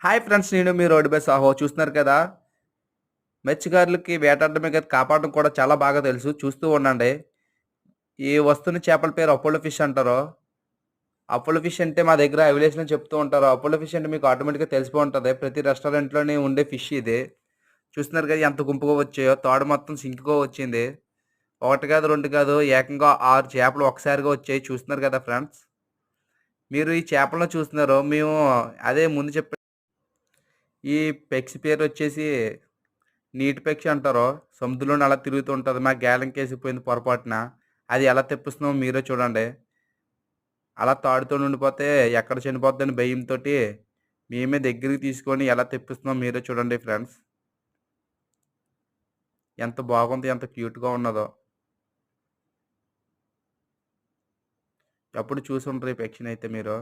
Hi friends, నేను మీ road by Saaho చూస్తున్నారు కదా. మత్స్యకారులకి వేటాడడమే కాదు, కాపాడడం కూడా చాలా బాగా తెలుసు. చూస్తూ ఉండండి. ఈ వస్తున్న చేపల పేరు అపోలో ఫిష్ అంటారు. అపోలో ఫిష్ అంటే మా దగ్గర అవైలేషన్ చెప్తూ ఉంటారు. అపోలో ఫిష్ అంటే మీకు ఆటోమేటిక్గా తెలిసిపో ఉంటుంది. ప్రతి రెస్టారెంట్లోనే ఉండే ఫిష్ ఇది. చూస్తున్నారు కదా ఎంత గుంపుగా వచ్చాయో. తాడు మొత్తం సింక్గా వచ్చింది. ఒకటి కాదు, రెండు కాదు, ఏకంగా 6 చేపలు ఒకసారిగా వచ్చాయి. చూస్తున్నారు కదా ఫ్రెండ్స్. మీరు ఈ చేపలను చూస్తున్నారు. మేము అదే ముందు చెప్పి ఈ పెక్స్ పేరు వచ్చేసి నీటి పక్షి అంటారు. సముద్రంలోనే అలా తిరుగుతూ ఉంటది. మా గేలంకేసిపోయింది పొరపాటున. అది ఎలా తెప్పిస్తున్నామో మీరే చూడండి. అలా తాడుతోని ఉండిపోతే ఎక్కడ చనిపోద్దని భయంతోటి మేమే దగ్గరికి తీసుకొని ఎలా తెప్పిస్తున్నామో మీరే చూడండి ఫ్రెండ్స్. ఎంత బాగుంది, ఎంత క్యూట్‌గా ఉన్నదో. ఎప్పుడు చూసుండరు ఈ పక్షినైతే మీరు.